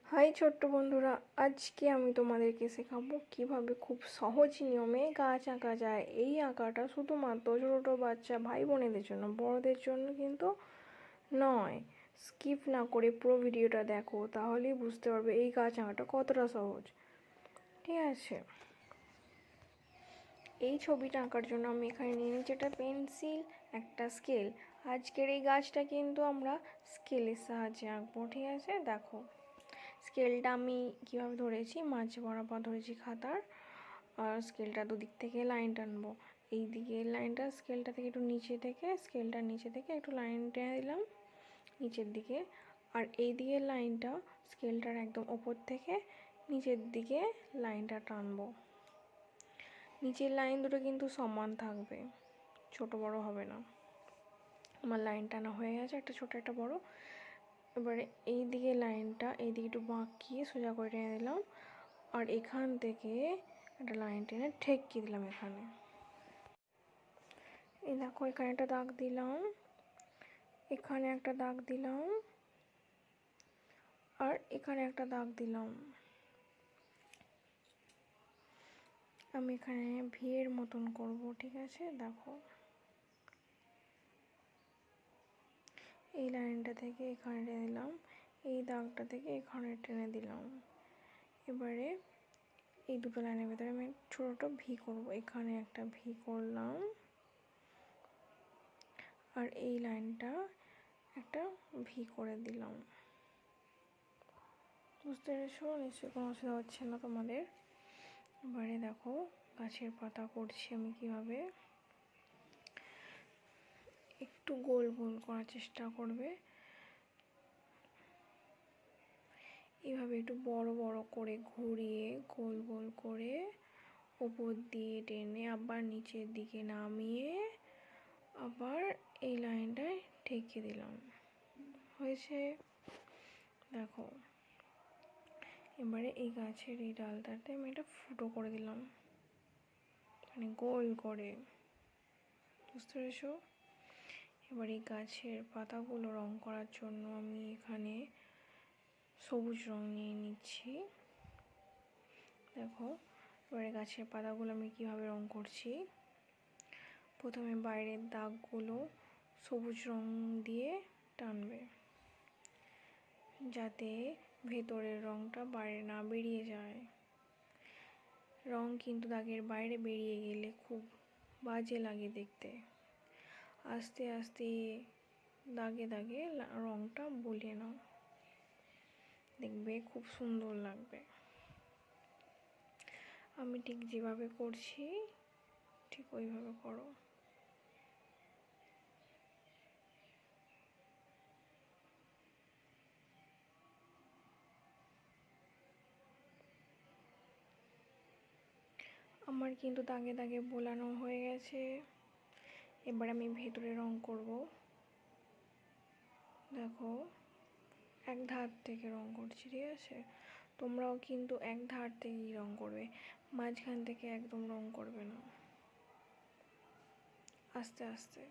High ছোট্ট বন্ধুরা, আজকে আমি তোমাদেরকে শেখাবো কিভাবে খুব সহজ নিয়মে গাছ আঁকা যায়। এই আঁকাটা শুধুমাত্র ছোটো বাচ্চা ভাই বোনেদের জন্য, বড়দের জন্য কিন্তু নয়। স্কিপ না করে পুরো ভিডিওটা দেখো, তাহলেই বুঝতে পারবে এই গাছ আঁকাটা কতটা সহজ। ঠিক আছে, এই ছবিটা আঁকার জন্য আমি এখানে নিয়ে নিচ্ছি একটা পেন্সিল, একটা স্কেল। আজকের এই গাছটা কিন্তু আমরা স্কেলের সাহায্যে আঁকবো। ঠিক আছে, দেখো স্কেলটা আমি কীভাবে ধরেছি, মাঝ বরাবর ধরেছি খাতার, আর স্কেলটা দুদিক থেকে লাইন টানবো। এই দিকে লাইনটা স্কেলটা থেকে একটু নিচে থেকে, স্কেলটার নিচে থেকে একটু লাইন টেনে দিলাম নিচের দিকে, আর এই দিকের লাইনটা স্কেলটার একদম ওপর থেকে নিচের দিকে লাইনটা টানবো। নিচের লাইন দুটো কিন্তু সমান থাকবে, ছোট বড় হবে না। আমার লাইন টানা হয়ে গেছে, একটা ছোট একটা বড়। এবারে এই দিকে লাইনটা এই দিকে একটু বাঁকিয়ে সোজা করে টেনে দিলাম, আর এখান থেকে একটা লাইন টেনে ঠেকিয়ে দিলাম এখানে। এই দেখো এখানে একটা দাগ দিলাম, এখানে একটা দাগ দিলাম, আর এখানে একটা দাগ দিলাম। আমি এখানে ভি এর মতন করব। ঠিক আছে, দেখো এই লাইনটা থেকে এখানে টেনে দিলাম, এই দাগটা থেকে এখানে টেনে দিলাম। এবারে এই দুটো লাইনের ভেতরে আমি ছোট ভি করব। এখানে একটা ভি করলাম, আর এই লাইনটা একটা ভি করে দিলাম। বুঝতে পেরেছো? নিশ্চয়ই কোনো অসুবিধা হচ্ছে না তোমাদের। এবারে দেখো গাছের পাতা করছি আমি কিভাবে। একটু গোল গোল করার চেষ্টা করবে, এইভাবে একটু বড় বড় করে ঘুরিয়ে গোল গোল করে ওপর দিয়ে টেনে আবার নিচের দিকে নামিয়ে আবার এই লাইনটায় ঠেকিয়ে দিলাম। হয়েছে? দেখো এবারে এই গাছের এই ডালটাতে আমি একটা ফুটো করে দিলাম, মানে গোল করে। বুঝতে পেরেছো? এবার এই গাছের পাতাগুলো রং করার জন্য আমি এখানে সবুজ রং নিয়ে নিচ্ছি। দেখো এবারে গাছের পাতাগুলো আমি কিভাবে রং করছি। প্রথমে বাইরের দাগগুলো সবুজ রং দিয়ে টানবে, যাতে ভেতরের রংটা বাইরে না বেরিয়ে যায়। রং কিন্তু দাগের বাইরে বেরিয়ে গেলে খুব বাজে লাগে দেখতে। আস্তে আস্তে দাগে দাগে রংটা বুলিয়ে নাও, দেখবে খুব সুন্দর লাগবে। আমি ঠিক যেভাবে করছি ঠিক ওইভাবে করো। আমার কিন্তু দাগে দাগে বোলানো হয়ে গেছে। এবার আমি ভেতরে রং করব। দেখো এক ধার থেকে রং করছি। ঠিক আছে, তোমরাও কিন্তু এক ধার থেকেই রং করবে, মাঝখান থেকে একদম রং করবে না, আস্তে আস্তে।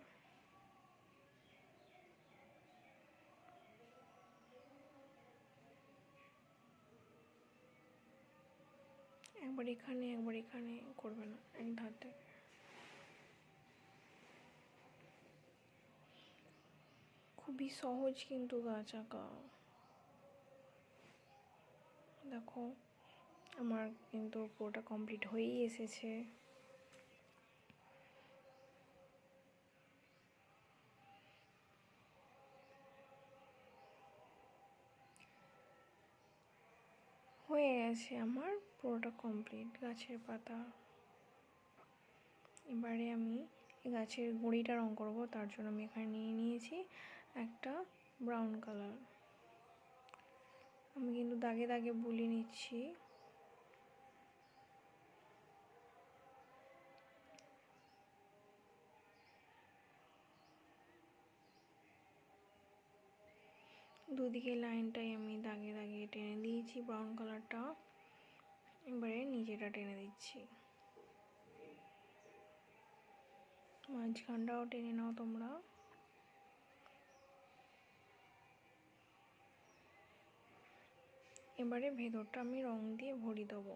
একবার এখানে একবার এখানে করবে না, এক ধার থেকে। খুবই সহজ কিন্তু গাছ আঁকা। দেখো আমার কিন্তু পুরোটা কমপ্লিট হয়েই এসেছে। হয়ে গেছে আমার পুরোটা কমপ্লিট গাছের পাতা। এবারে আমি গাছের গুঁড়িটা রং করব, তার জন্য আমি এখানে নিয়ে নিয়েছি একটা ব্রাউন কালার। আমি কিন্তু দাগে দাগে বুলিয়ে নিচ্ছি। দুদিকে লাইনটাই আমি দাগে দাগে টেনে দিয়েছি ব্রাউন কালারটা। এবারে নিচেটা টেনে দিচ্ছি, মাঝখানটাও টেনে নাও তোমরা। এবারে ভেতরটা আমি রং দিয়ে ভরিয়ে দেবো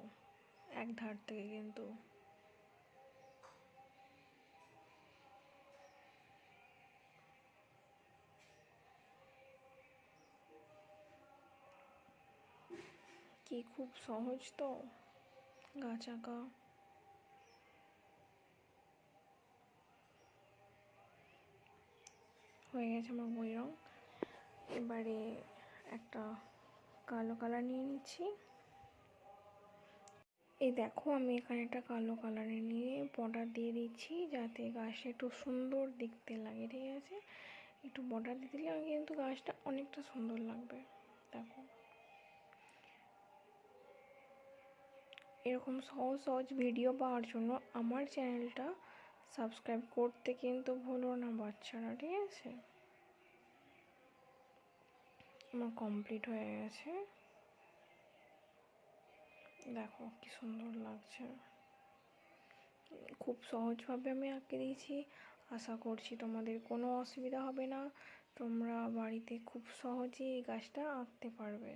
এক ধার থেকে কিন্তু। কি খুব সহজ তো গাছ আঁকা। হয়ে গেছে আমার বই রং। এবারে একটা কালো কালার নিয়ে নিচ্ছি। এই দেখো আমি এখানে একটা কালো কালারে নিয়ে বর্ডার দিয়ে দিচ্ছি যাতে গাছটা একটু সুন্দর দেখতে লাগে, ঠিক আছে? একটু বর্ডার দিয়ে দিলে কিন্তু গাছটা অনেকটা সুন্দর লাগবে। দেখো এরকম সহজ সহজ ভিডিও পাওয়ার জন্য আমার চ্যানেলটা সাবস্ক্রাইব করতে কিন্তু ভুলো না বাচ্চারা, ঠিক আছে? আমার কমপ্লিট হয়ে গেছে, দেখো কি সুন্দর লাগছে। খুব সহজভাবে আমি আঁকে দিয়েছি, আশা করছি তোমাদের কোনো অসুবিধা হবে না, তোমরা বাড়িতে খুব সহজেই এই গাছটা আঁকতে পারবে।